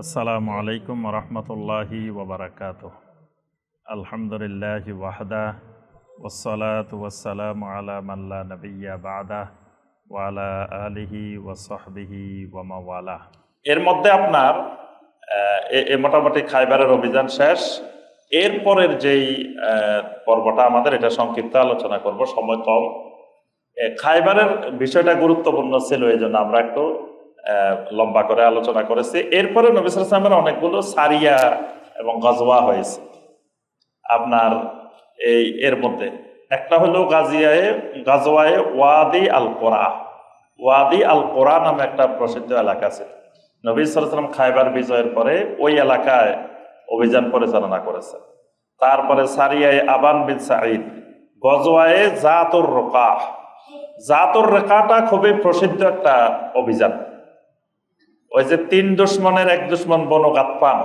আসসালামু আলাইকুম রহমতুল্লাহি ওবরাকাতুহ। আলহামদুলিল্লাহি ওয়াহদা ওয়াসসালাতু ওয়াসসালামু আলা মান লা নাবিয়্যা বা'দা ওয়া আলা আলিহি ওয়া সাহবিহি ওয়া মাওয়ালা। এর মধ্যে আপনার মোটামুটি খাইবারের অভিযান শেষ। এরপরের যেই পর্বটা আমাদের, এটা সংক্ষিপ্ত আলোচনা করব, সময় কম। খাইবারের বিষয়টা গুরুত্বপূর্ণ ছিল, এই জন্য আমরা একটু লম্বা করে আলোচনা করেছি। এরপরে নবী সাল্লাল্লাহু আলাইহি ওয়াসাল্লামের অনেকগুলো সারিয়া এবং গজওয়া হয়েছে। আপনার এর মধ্যে একটা হলো গাজওয়ায়ে ওয়াদি আল কোরা। ওয়াদি আল কোরা নামে একটা প্রসিদ্ধ এলাকা ছিল। নবী সাল্লাল্লাহু আলাইহি ওয়াসাল্লাম খাইবার বিজয়ের পরে ওই এলাকায় অভিযান পরিচালনা করেছেন। তারপরে সারিয়ায়ে আবান বিন সাঈদ, গজওয়ায়ে জাতুর রুকাহ। জাতুর রুকাহটা খুবই প্রসিদ্ধ একটা অভিযান। ওই যে তিন দুশমনের এক দুশমন বনু গাতফান,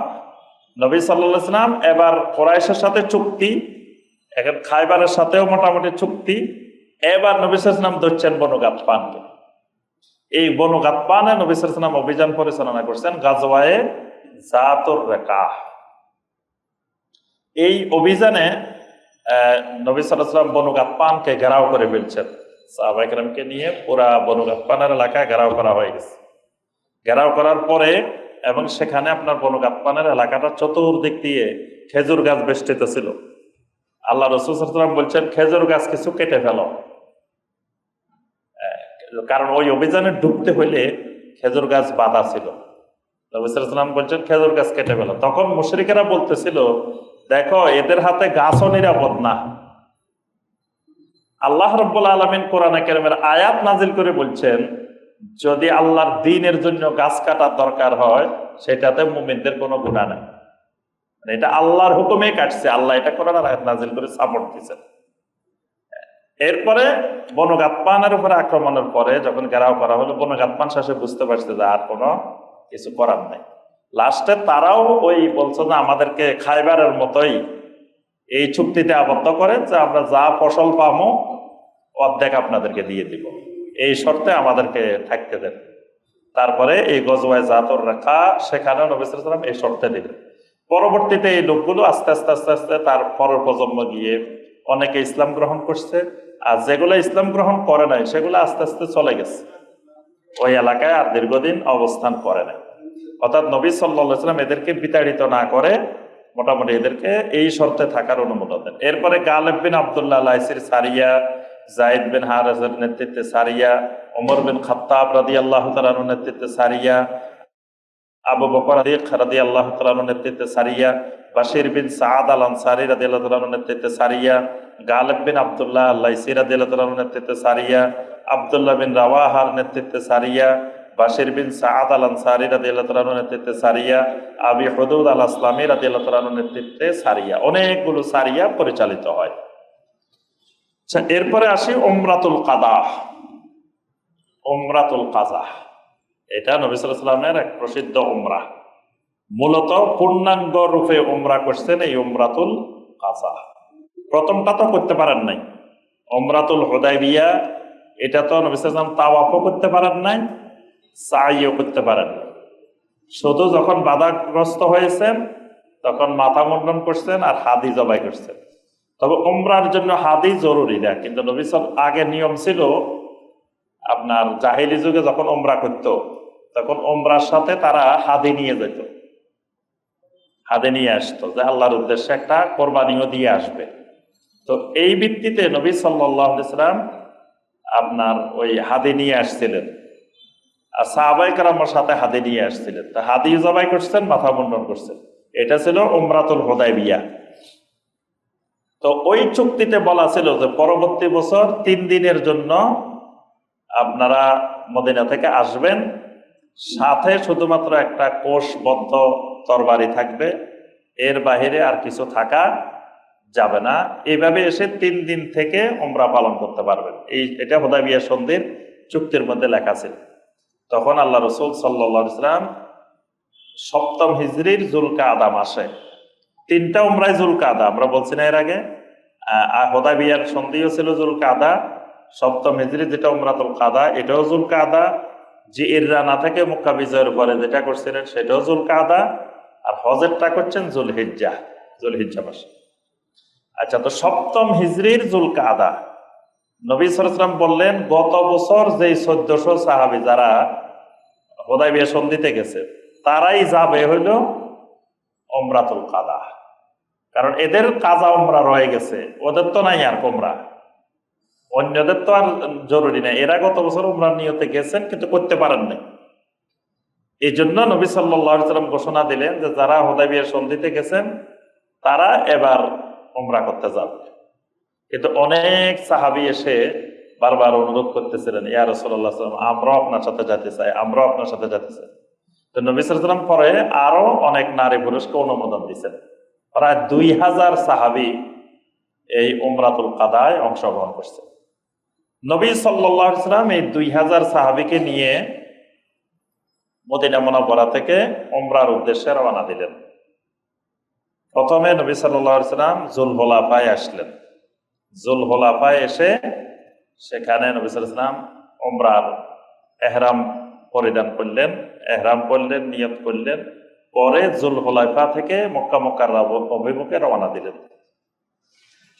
নবী সাল্লাল্লাহু আলাইহি ওয়াসাল্লাম এবার কুরাইশের সাথে চুক্তি, এখন খাইবারের সাথেও মোটামুটি চুক্তি। এবার নবী সাল্লাল্লাহু আলাইহি ওয়াসাল্লাম ধরছেন বনু গাতফানকে। এই বনু গাতফানে নবী সাল্লাল্লাহু আলাইহি ওয়াসাল্লাম অভিযান পরিচালনা করছেন, গাজওয়ায়ে জাতুর রুকাহ। এই অভিযানে নবী সাল্লাল্লাহু আলাইহি ওয়াসাল্লাম বনু গাতফানকে ঘেরাও করে ফেলছেন। সাহাবায়ে কেরামকে নিয়ে পুরা বনু গাতফানের এলাকা ঘেরাও করা হয়ে গেছে। ঘেরাও করার পরে এবং সেখানে আপনার বনু গাতফানের এলাকাটা চতুর্দিক দিয়ে খেজুর গাছ বেষ্টিত ছিল। আল্লাহ রাসূল সাল্লাল্লাহু আলাইহি ওয়াসাল্লাম বলছেন, খেজুর গাছ কিছু কেটে ফেলো, কারণ ওই অভিযানে ঢুকতে হইলে খেজুর গাছ বাঁধা ছিল। নবী সাল্লাল্লাহু আলাইহি ওয়াসাল্লাম বলছেন খেজুর গাছ কেটে ফেলো। তখন মুশরিকেরা বলতেছিল, দেখো এদের হাতে গাছও নিরাপদ না। আল্লাহ রাব্বুল আলামিন কোরআনে কারীমের আয়াত নাজিল করে বলছেন, যদি আল্লাহর দ্বীনের জন্য গাছ কাটার দরকার হয়, সেটাতে মুমিনদের কোনো গুনাহ নাই। এটা আল্লাহর হুকুমে কাটছে, আল্লাহ এটা কোরআনের আয়াত নাজিল করে সাপোর্ট দিয়েছেন। এরপরে বনু গাতফানের উপরে আক্রমণের পরে যখন ঘেরাও করা হলো, বনু গাতফান শেষে বুঝতে পারছে যে আর কোনো কিছু করার নাই। লাস্টে তারাও ওই বলছে যে আমাদেরকে খাইবারের মতোই এই চুক্তিতে আবদ্ধ করে যে আমরা যা ফসল পাবো অর্ধেক আপনাদেরকে দিয়ে দিব, এই শর্তে আমাদেরকে থাকতে দেন। তারপরে এই গজওয়ায়ে জাতুর রুকাহ, সেখানেও নবী সাল্লাল্লাহু আলাইহি ওয়াসাল্লাম এই শর্তে দিলেন। পরবর্তীতে এই লোকগুলো আস্তে আস্তে আস্তে আস্তে তার পরের প্রজন্ম গিয়ে অনেকে ইসলাম গ্রহণ করছে, আর যেগুলো ইসলাম গ্রহণ করে নাই সেগুলো আস্তে আস্তে চলে গেছে, ওই এলাকায় আর দীর্ঘদিন অবস্থান করে নাই। অর্থাৎ নবী সাল্লাল্লাহু আলাইহি ওয়াসাল্লাম এদেরকে বিতাড়িত না করে মোটামুটি এদেরকে এই শর্তে থাকার অনুমোদন দেন। এরপরে গালিব বিন আব্দুল্লাহ লাইসির সারিয়া, যায়েদ বিন হারেসের নেতৃত্বে সারিয়া, ওমর বিন খাত্তাব রাদিয়াল্লাহু তাআলা আনহুর নেতৃত্বে সারিয়া, আবু বকর রাদিয়াল্লাহু তাআলা আনহুর নেতৃত্বে সারিয়া, বাশির বিন সাআদ আল আনসারী রাদিয়াল্লাহু তাআলা আনহুর নেতৃত্বে সারিয়া, গালিব বিন আব্দুল্লাহ লাইসি রাদিয়াল্লাহু তাআলা আনহুর নেতৃত্বে সারিয়া, আব্দুল্লাহ বিন রাওয়াহার নেতৃত্বে সারিয়া, বাশির বিন সাআদ আল আনসারী রাদিয়াল্লাহু তাআলা আনহুর নেতৃত্বে সারিয়া, আবি হুদুদ আল আসলামী রাদিয়াল্লাহু তাআলা আনহুর নেতৃত্বে সারিয়া। অনেকগুলো সারিয়া পরিচালিত হয়। এরপরে আসি উমরাতুল কাদা। উমরাতুল কাজা এটা নবী সাল্লাল্লাহু আলাইহি ওয়াসাল্লামের এক প্রসিদ্ধ উমরা। মূলত পূর্ণাঙ্গ রূপে উমরা করছেন এই উমরাতুল কাজা। প্রথমটা তো করতে পারেন নাই, উমরাতুল হুদাইবিয়া, এটা তো নবী সাল্লাল্লাহু আলাইহি ওয়াসাল্লাম তাওয়াফও করতে পারেন নাই, সাইও করতে পারেন নাই। শুধু যখন বাধাগ্রস্ত হয়েছেন তখন মাথা মুন্ডন করছেন আর হাদি জবাই করছেন। তবে উমরার জন্য হাদি জরুরি না, কিন্তু নবী সাল্লাল্লাহু আগে নিয়ম ছিল, আপনার জাহেলি যুগে যখন উমরা করত তখন উমরার সাথে তারা হাদি নিয়ে যেত, হাদি নিয়ে আসতো, যে আল্লাহর উদ্দেশ্যে একটা কোরবানিও দিয়ে আসবে। তো এই ভিত্তিতে নবী সাল্লাল্লাহু আলাইহি ওয়াসাল্লাম আপনার ওই হাদি নিয়ে আসছিলেন, আর সাহাবায়ে কেরামের সাথে হাদি নিয়ে আসছিলেন। তা হাদি জবাই করছেন, মাথা মুন্ডন করছেন। এটা ছিল উমরাতুল হুদাইবিয়া। তো ওই চুক্তিতে বলা ছিল যে পরবর্তী বছর 3 দিনের জন্য আপনারা মদিনা থেকে আসবেন, সাথে শুধুমাত্র একটা কোষবদ্ধ তরবারি থাকবে, এর বাহিরে আর কিছু থাকা যাবে না। এইভাবে এসে 3 দিন থেকে উমরা পালন করতে পারবেন। এটা হুদাইবিয়া সন্ধির চুক্তির মধ্যে লেখা ছিল। তখন আল্লাহ রাসূল সাল্লাল্লাহু আলাইহি ওয়াসাল্লাম 7ম হিজরির যুলকাদা মাসে, 3টা উমরায় যুলকাদা, আমরা বলছি না এর আগে, হুদাইবিয়ার সন্ধিও ছিল যুলকাদা, 7ম হিজরি যেটা উমরাতুল কাদা এটাও যুলকাদা, জিররানা থেকে মক্কা বিজয়ের পরে যেটা করছিলেন সেটাও জুলকাদা, আর হজেরটা করছেন জুলহিজ্জা মাসে। আচ্ছা, তো সপ্তম হিজরির জুলকাদা নবী সাল্লাল্লাহু আলাইহি ওয়াসাল্লাম বললেন গত বছর যেই 1400 সাহাবী যারা হুদায়বিয়া সন্ধিতে গেছে তারাই যাবে হইল উমরাতুল কাদা, কারণ এদের কাজা উমরা রয়ে গেছে, ওদের তো নাই আর উমরা, অন্যদের তো আর জরুরি নাই। এরা গত বছর উমরার নিয়তে গেছেন কিন্তু করতে পারেন নাই। এই জন্য নবী সাল্লাল্লাহু আলাইহি ওয়াসাল্লাম ঘোষণা দিলেন যে যারা হুদায়বিয়া সন্ধিতে গেছেন তারা এবার উমরা করতে যাবে। কিন্তু অনেক সাহাবী এসে বারবার অনুরোধ করতেছিলেন, ইয়া রাসূলুল্লাহ সাল্লাল্লাহু আলাইহি ওয়াসাল্লাম, আমরাও আপনার সাথে যেতে চাই, আমরাও আপনার সাথে যেতে চাই। তো নবী সাল্লাল্লাহু আলাইহি ওয়াসাল্লাম পরে আরো অনেক নারী পুরুষকে অনুমোদন দিয়েছেন। প্রায় 2000 সাহাবী এই উমরাতুল কাদায় অংশগ্রহণ করছে। নবী সাল্লাল্লাহু আলাইহি ওয়াসাল্লাম এই 2000 সাহাবীকে নিয়ে মদিনা মুনাওয়ারা থেকে উমরার উদ্দেশ্যে রওনা দিলেন। প্রথমে নবী সাল্লাল্লাহু আলাইহি ওয়াসাল্লাম জুলহুলাফায় আসলেন। জুলহুলাফায় এসে সেখানে নবী সাল্লাল্লাহু আলাইহি ওয়াসাল্লাম উমরার ইহরাম পরিধান করলেন, ইহরাম করলেন, নিয়ত করলেন, পরে জুলহুলাফা থেকে মক্কা মুকাররমা অভিমুখে রওনা দিলেন।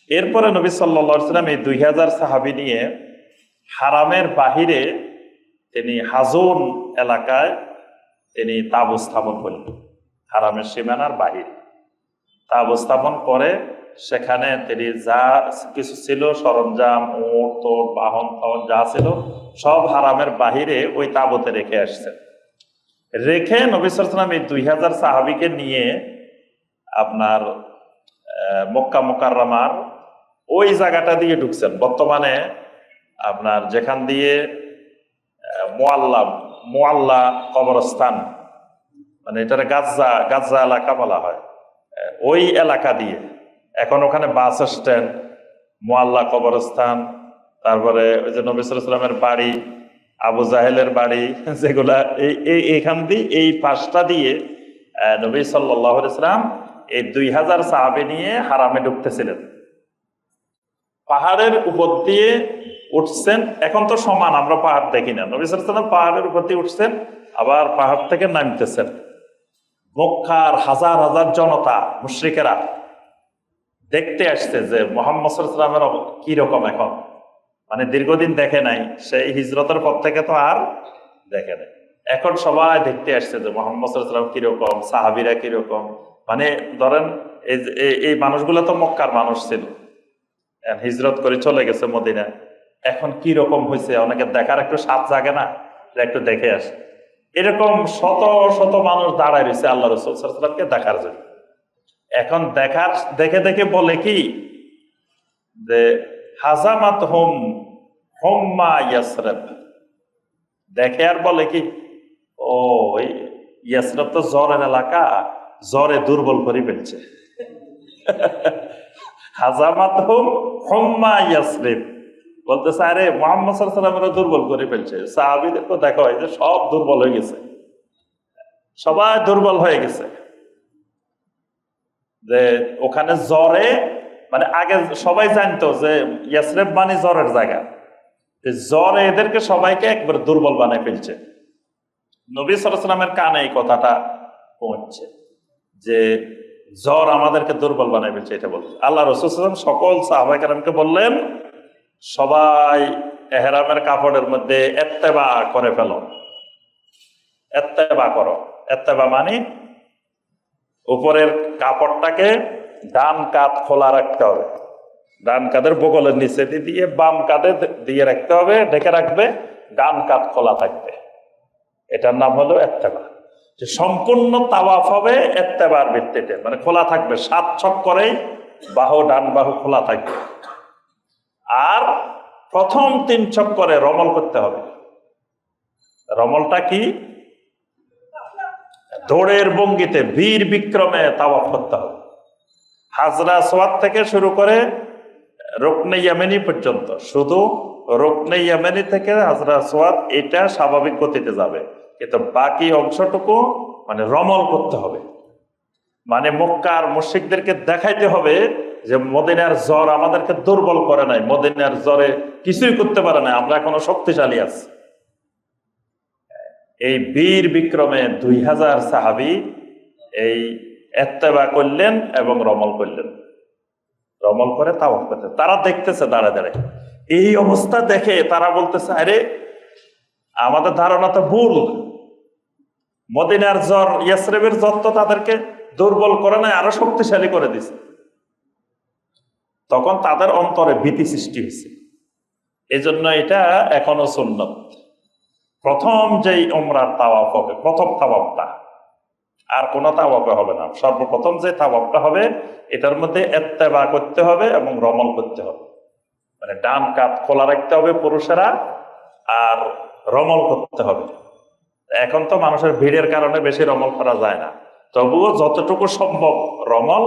এরপরে নবী সাল্লাল্লাহু আলাইহি ওয়াসাল্লাম এই 2000 সাহাবী নিয়ে হারামের বাহিরে তিনি হাজুন এলাকায় তিনি তাঁবু স্থাপন করলেন। হারামের সীমানার বাহিরে তাঁবু স্থাপন করে সেখানে তিনি যা কিছু ছিল সরঞ্জাম, উট, তোট, বাহন যা ছিল সব হারামের বাহিরে ওই তাঁবুতে রেখে আসছেন। রেখে নবী সাল্লাল্লাহু আলাইহি ওয়াসাল্লাম এই 2000 সাহাবীকে নিয়ে আপনার মক্কা মুকাররমার ওই জায়গাটা দিয়ে ঢুকছেন। বর্তমানে আপনার যেখান দিয়ে মোয়াল্লা কবরস্থান, মানে এটার গাজ্জা এলাকা বলা হয়, ওই এলাকা দিয়ে এখন ওখানে বাস স্ট্যান্ড, মোয়াল্লা কবরস্থান, তারপরে ওই যে নবী সাল্লাল্লাহু আলাইহি ওয়াসাল্লামের বাড়ি, আবু জাহেলের বাড়ি, যেগুলা এইখান দিয়ে এই পাশটা দিয়ে নবী সাল্লাল্লাহু আলাইহি ওয়াসাল্লাম এই 2000 সাহাবী নিয়ে হারামে ঢুকতেছিলেন। পাহাড়ের উপর দিয়ে উঠছেন, এখন তো সমান আমরা পাহাড় দেখি না, নবী সাল্লাল্লাহু আলাইহি ওয়াসাল্লাম পাহাড়ের উপর দিয়ে উঠছেন, আবার পাহাড় থেকে নামতেছেন। মক্কার হাজার হাজার জনতা মুশরিকেরা দেখতে আসছে যে মুহাম্মদ সাল্লাল্লাহু আলাইহি ওয়াসাল্লামের কি রকম এখন, মানে দীর্ঘদিন দেখে নাই, সেই হিজরতের পর থেকে তো আর দেখে নাই। এখন সবাই দেখতে আসছে যে মুহাম্মদ সাল্লাল্লাহু আলাইহি ওয়াসাল্লাম কিরকম, সাহাবীরা কিরকম। মানে ধরেন এই মানুষগুলো তো মক্কার মানুষ ছিল, হিজরত করে চলে গেছে মদিনায়, এখন কি রকম হয়েছে অনেকে দেখার একটু স্বাদ জাগে না, যে একটু দেখে আসে। এরকম শত শত মানুষ দাঁড়ায় রয়েছে আল্লাহ রাসূল সাল্লাল্লাহু আলাইহি ওয়াসাল্লামকে দেখার জন্য। এখন দেখে দেখে বলে কি যে হাজামাত হোম্মা ইয়াসরিব, দেখে আর বলে কি ও ইয়াসরিব তো জ্বরের এলাকা, জ্বরে দুর্বল করে ফেলছে। হাজামাত হোম্মা ইয়াসরিব বলতেছে আরে মুহাম্মদ সাল্লাল্লাহু আলাইহি ওয়াসাল্লামের দুর্বল করে ফেলছে। সাহাবীদেরকে দেখা হয় যে সব দুর্বল হয়ে গেছে, সবাই দুর্বল হয়ে গেছে। যে ওখানে জ্বরে, মানে আগে সবাই জানতো যে ইয়াসরিব মানে জ্বরের জায়গা, জ্বরে এদেরকে সবাইকে একবার দুর্বল বানায় ফেলছে। নবী সাল্লাল্লাহু আলাইহি ওয়াসাল্লামের কানে এই কথাটা পৌঁছছে যে জ্বর আমাদেরকে দুর্বল বানায় ফেলছে, এটা বলছে। আল্লাহ রাসূল সাল্লাল্লাহু আলাইহি ওয়াসাল্লাম সকল সাহাবায়ে কেরামকে বললেন সবাই ইহরামের কাপড়ের মধ্যে ইত্তেবা করে ফেলো, ইত্তেবা করো। ইত্তেবা মানে উপরের কাপড়টাকে ডান কাঁধ খোলা রাখতে হবে, ডান কাঁধের বগলের নিচে দিয়ে বাম কাঁধে দিয়ে রাখতে হবে, ঢেকে রাখবে, ডান কাঁধ খোলা থাকবে। এটার নাম হলো ইত্তেবা। যে সম্পূর্ণ তাওয়াফ হবে ইত্তেবার ভিত্তিতে, মানে খোলা থাকবে, 7 চক্করেই ডান বাহু খোলা থাকবে। আর প্রথম 3 চক্করে রমল করতে হবে। রমলটা কি? দৌড়ের ভঙ্গিতে বীর বিক্রমে তাওয়াফ করতে হবে। হাজরা আসওয়াদ থেকে শুরু করে রুকনে ইয়ামানি পর্যন্ত, শুধু রুকনে ইয়ামানি থেকে হাজরা আসওয়াদ এটা স্বাভাবিক গতিতে যাবে, কিন্তু বাকি অংশটুকু মানে রমল করতে হবে। মানে মক্কার মুশরিকদেরকে দেখাইতে হবে যে মদিনার জ্বর আমাদেরকে দুর্বল করে নাই, মদিনার জ্বরে কিছুই করতে পারে না, আমরা এখনো শক্তিশালী আছি। এই বীর বিক্রমে 2000 সাহাবী এই ইত্তেবা করলেন এবং রমল করলেন। রমল করে তাওয়াফ করতে, তারা দেখতেছে দাঁড়া দাঁড়ায়। এই অবস্থা দেখে তারা বলতেছে, আরে আমাদের ধারণা তো ভুল, মদিনার জ্বর, ইয়াসরিবের জ্বর তো তাদেরকে দুর্বল করে নাই, আরো শক্তিশালী করে দিছে। তখন তাদের অন্তরে ভীতি সৃষ্টি হয়েছে। এই জন্য এটা এখনো সুন্নত। প্রথম যেই উমরার তাওয়াফ হবে, প্রথম তাওয়াফটা, আর কোনো তাওয়াফে হবে না। সর্বপ্রথম যে তাওয়াফটা হবে এটার মধ্যে ইত্তেবা করতে হবে এবং রমল করতে হবে, মানে ডান কাত খোলা রাখতে হবে পুরুষেরা, আর রমল করতে হবে। এখন তো মানুষের ভিড়ের কারণে বেশি রমল করা যায় না, তবুও যতটুকু সম্ভব রমল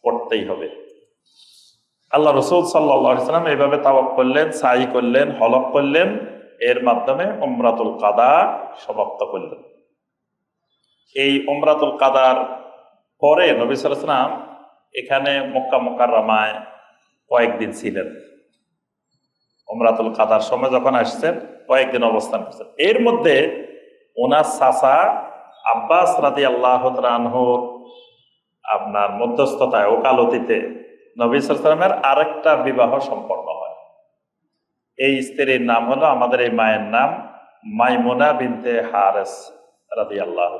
করতেই হবে। আল্লাহ রসুল সাল্লাল্লাহু আলাইহি ওয়াসাল্লাম এইভাবে তাওয়াফ করলেন, সাই করলেন, হলক করলেন, এর মাধ্যমে উমরাতুল কাদা সমাপ্ত করলেন। এই উমরাতুল কাদার পরে নবী সাল্লাল্লাহু আলাইহি ওয়াসাল্লাম এখানে মক্কা মুকাররমায় কয়েকদিন ছিলেন। উমরাতুল কাদার সময় যখন আসছেন কয়েকদিন অবস্থান করছেন। এর মধ্যে ওনার চাচা আব্বাস রাদিয়াল্লাহু তাআলা আনহুর আপনার মধ্যস্থতায়, ওকালতিতে নবী সাল্লাল্লাহু আলাইহি ওয়াসাল্লামের আরেকটা বিবাহ সম্পন্ন হয়। এই স্ত্রীর নাম হলো, আমাদের এই মায়ের নাম মাইমুনা বিনতে হারেস রাদিয়াল্লাহু।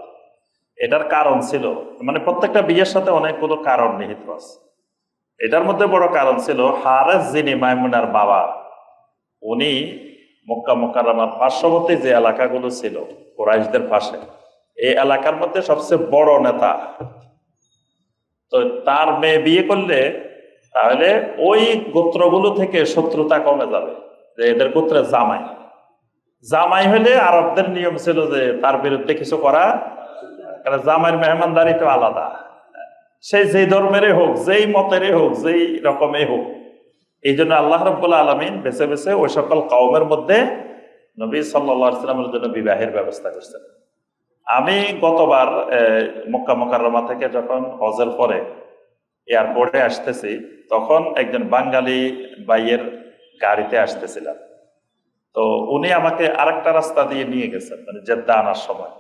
এটার কারণ ছিল, মানে প্রত্যেকটা বিয়ের সাথে অনেকগুলো কারণ নিহিত আছে। এটার মধ্যে বড় কারণ ছিল, হারেস যিনি মাইমুনার বাবা, উনি মক্কা মুকাররমার পার্শ্ববর্তী যে এলাকাগুলো ছিল কুরাইশদের পাশে, এই এলাকার মধ্যে সবচেয়ে বড় নেতা। তো তার মেয়ে বিয়ে করলে তাহলে ওই গোত্রগুলো থেকে শত্রুতা কমে যাবে, যে এদের গোত্রে জামাই জামাই হলে আরবদের নিয়ম ছিল যে তার বিরুদ্ধে কিছু করা, কারণ জামাইয়ের মেহমানদারি তো আলাদা, সে যেই ধর্মেরই হোক, যেই মতেরই হোক, যেই রকমের হোক। এই জন্য আল্লাহ রাব্বুল আলামিন বেছে বেছে ওই সকল কওমের মধ্যে নবী সাল্লাল্লাহু আলাইহি ওয়াসাল্লামের জন্য বিবাহের ব্যবস্থা করছেন। আমি গতবার মক্কা মুকাররমা থেকে যখন হজের পরে এয়ারপোর্টে আসতেছি, তখন একজন বাঙালি ভাইয়ের গাড়িতে আসতেছিলাম। তো উনি আমাকে আরেকটা রাস্তা দিয়ে নিয়ে গেছেন, মানে জেদ্দা আনার সময়।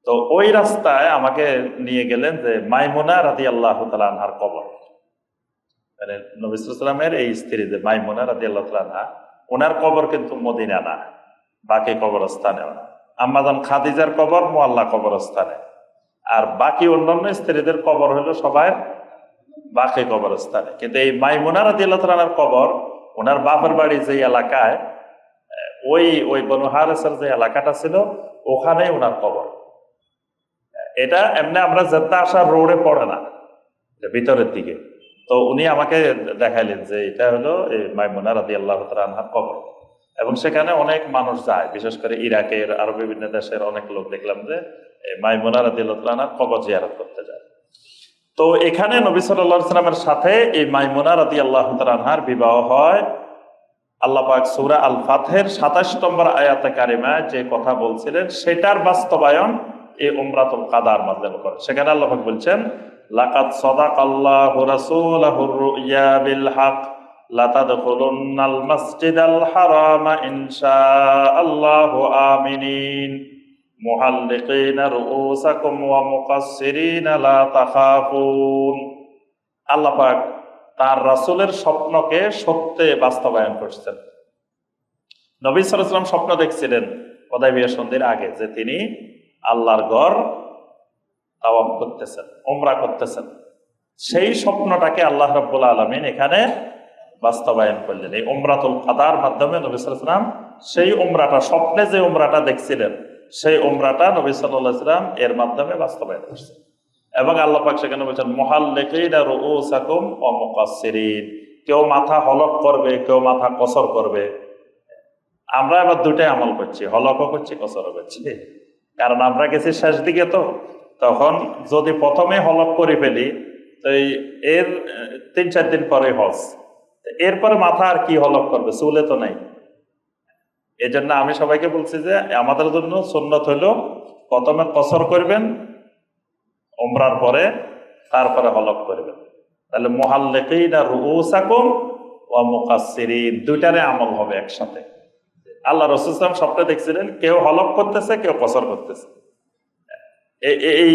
তো ওই রাস্তায় আমাকে নিয়ে গেলেন যে মাইমুনা রাদিয়াল্লাহু তাআলা আনহার কবর, মানে নবী সাল্লাল্লাহু আলাইহি ওয়াসাল্লামের এই স্ত্রী যে মাইমুনা রাদিয়াল্লাহু তাআলা আনহা, ওনার কবর কিন্তু মদিনা না, বাকি কবরস্থানেও না। আম্মাজান খাদিজার কবর মুআল্লা কবরস্থানে, আর বাকি অন্যান্য স্ত্রীদের কবর হলো সবাই বাকি কবরস্থানে। কিন্তু এই মাইমুনা রাদিয়াল্লাহু তাআলা আনহার কবর ওনার বাপের বাড়ি যে এলাকায়, ওই বনু হারেসের যে এলাকাটা ছিল, ওখানেই ওনার কবর। এটা এমনি আমরা জেদ্দা আসার রোডে পড়ে না, ভিতরের দিকে। তো উনি আমাকে দেখাইলেন যে এটা হলো এই মাইমুনা রাদিয়াল্লাহু তাআলা আনহার কবর, এবং সেখানে অনেক মানুষ যায়, বিশেষ করে ইরাকের আরো বিভিন্ন দেশের অনেক লোক দেখলাম যে মাইমুনা রাদিয়াল্লাহু তাআলা আনহার কবর জিয়ারত করতে যায়। তো এখানে নবী সাল্লাল্লাহু আলাইহি ওয়াসাল্লামের সাথে এই মাইমুনা রাদিয়াল্লাহু তাআলা আনহার বিবাহ হয়। আল্লাহ পাক সূরা আল ফাতহের 27 নম্বর আয়াতে কারিমায় যে কথা বলছিলেন সেটার বাস্তবায়ন এই উমরাতুল কাদার মাধ্যমে করে। সেখানে আল্লাহ পাক বলছেন, লাকাদ সাদাকাল্লাহু রাসূলাহুর রুইয়া বিল হক লাতাদখুলুন্নাল মাসজিদাল হারামা ইনশাআল্লাহু আমিনিন মুহাল্লিকিনা রুউসাকুম ওয়া মুকাসসিরিনা লা তাখাফুন। আল্লাহ পাক তার রাসূলের স্বপ্নকে সত্যে বাস্তবায়ন করছেন। নবী সাল্লাল্লাহু আলাইহি ওয়াসাল্লাম স্বপ্ন দেখছিলেন হুদায়বিয়া সন্ধির আগে, যে তিনি আল্লাহর ঘর তাওয়াফ করতেছেন, উমরা করতেছেন। সেই স্বপ্নটাকে আল্লাহ রাব্বুল আলামিন এখানে বাস্তবায়ন করলেন এই উমরাতুল কাদার মাধ্যমে। নবী সাল্লাল্লাহু আলাইহি ওয়াসাল্লাম সেই উমরাটা, স্বপ্নে যে উমরাটা দেখছিলেন সেই উমরাটা নবী সাল্লাল্লাহু আলাইহি ওয়াসাল্লাম এর মাধ্যমে বাস্তবায়ন করছেন। এবং আল্লাহ পাক সেখানে বলছেন, মুহাল্লিকিনা রুউসাকুম ওয়া মুকাসসিরিন, কেউ মাথা হলক করবে, কেউ মাথা কসর করবে। আমরা এবার দুটাই আমল করছি, হলকও করছি, কসরও করছি। কারণ আমরা গেছি শেষ দিকে, তো তখন যদি প্রথমে হলক করে ফেলি তো এর 3-4 দিন পরে হজ, এরপরে মাথা আর কি হলক করবে, চুলে তো নাই। এই জন্য আমি সবাইকে বলছি যে আমাদের জন্য সুন্নত হলো প্রথমে কসর করবেন উমরার পরে, তারপরে হলক করবেন। তাহলে মুহাল্লিকিনা রুউসাকুম ওয়া মুকাসসিরিন দুইটারে আমল হবে একসাথে। আল্লাহ রাসূল সাল্লাল্লাহু আলাইহি ওয়াসাল্লাম স্বপ্নে দেখছিলেন কেউ হলক করতেছে, কেউ কসর করতেছে। এই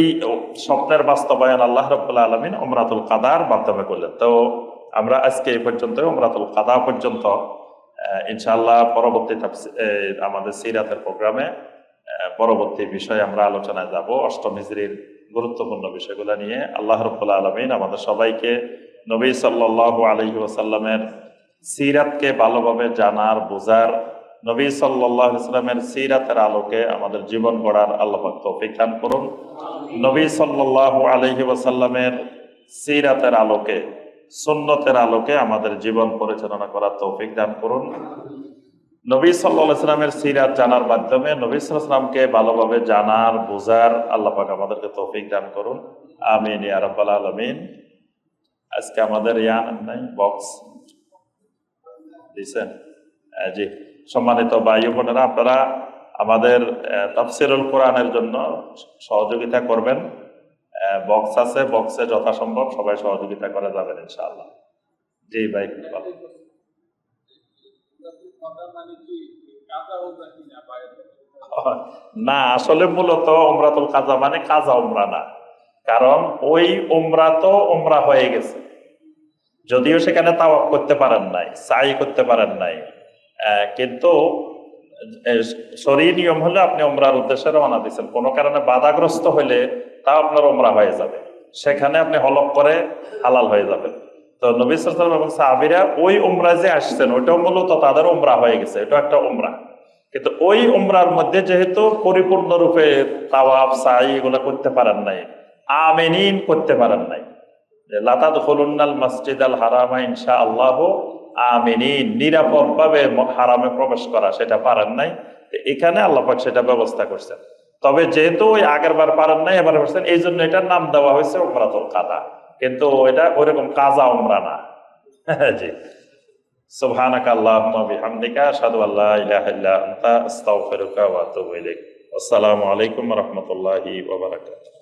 স্বপ্নের বাস্তবায়ন আল্লাহ রাব্বুল আলামিন উমরাতুল কাদার মাধ্যমে করলেন। তো আমরা আজকে এই পর্যন্ত উমরাতুল কাদা পর্যন্ত, ইনশাআল্লাহ পরবর্তী আমাদের সিরাতের প্রোগ্রামে পরবর্তী বিষয়ে আমরা আলোচনায় যাব। অষ্টম হিজরির গুরুত্বপূর্ণ বিষয়গুলো নিয়ে। আল্লাহ রাব্বুল আলামিন আমাদের সবাইকে নবী সাল্লাল্লাহু আলাইহি ওয়াসাল্লামের সিরাতকে ভালোভাবে জানার, বোঝার, নবী সাল্লাল্লাহু আলাইহি ওয়াসাল্লামের সিরাতের আলোকে আমাদের জীবন গড়ার আল্লাহ পাক তৌফিক দান করুন। নবী সাল্লাল্লাহু আলাইহি ওয়াসাল্লামের সিরাতের আলোকে, সুন্নতের আলোকে আমাদের জীবন পরিচালনা করার তৌফিক দান করুন। নবী সাল্লাল্লাহু আলাইহি ওয়াসাল্লামের সিরাত জানার মাধ্যমে নবী সাল্লাল্লাহু আলাইহি ওয়াসাল্লামকে ভালোভাবে জানার, বোঝার আল্লাহ পাক আমাদেরকে তৌফিক দান করুন। আমিন ইয়া রাব্বাল আলামিন। আজকে আমাদের নাই বক্স দিছেন? জি, সম্মানিত ভাই ও বোনেরা, আপনারা আমাদের তাফসীরুল কোরআনের জন্য সহযোগিতা করবেন। বক্স আছে, বক্সে যথাসম্ভব সবাই সহযোগিতা করে যাবেন ইনশাআল্লাহ। জি ভাই, না আসলে মূলত উমরাতুল কাজা মানে কাজা উমরা না, কারণ ওই উমরা তো উমরা হয়ে গেছে, যদিও সেখানে তাওয়াফ করতে পারেন নাই, সাই করতে পারেন নাই, কিন্তু শরীর নিয়ম হলে আপনি উমরার উদ্দেশ্যে রওনা দিচ্ছেন, কোনো কারণে বাধাগ্রস্ত হলে তা আপনার উমরা হয়ে যাবে, সেখানে আপনি হলক করে হালাল হয়ে যাবেন। তো নবী সাল্লাল্লাহু আলাইহি ওয়াসাল্লাম এবং সাহাবীরা ওই উমরা যে আসছেন ওইটাও মূলত তাদের উমরা হয়ে গেছে, এটা একটা উমরা, কিন্তু ওই উমরার মধ্যে যেহেতু পরিপূর্ণরূপে তাওয়াফ সাই এগুলো করতে পারেন নাই, আমিনিন করতে পারেন নাই, লাতাদখুলুন্নাল মাসজিদাল হারামা ইনশাআল্লাহু আমিনিন, নিরাপদভাবে হারামে প্রবেশ করা সেটা পারেন নাই। এখানে আল্লাহ পাক সেটা ব্যবস্থা করছেন। তবে যেহেতু ওই আগের বার পারেন নাই, এবার পারছেন, এই জন্য এটার নাম দেওয়া হয়েছে উমরাতুল কাদা, কিন্তু এটা ওইরকম কাজা উমরা না। জি, সুবহানাকা আল্লাহুম্মা বিহামদিকা আশহাদু আল্লা ইলাহা ইল্লা আনতা আস্তাগফিরুকা ওয়া আতুবু ইলাইক। আসসালামু আলাইকুম ওয়া রাহমাতুল্লাহি ওয়া বারাকাতুহু।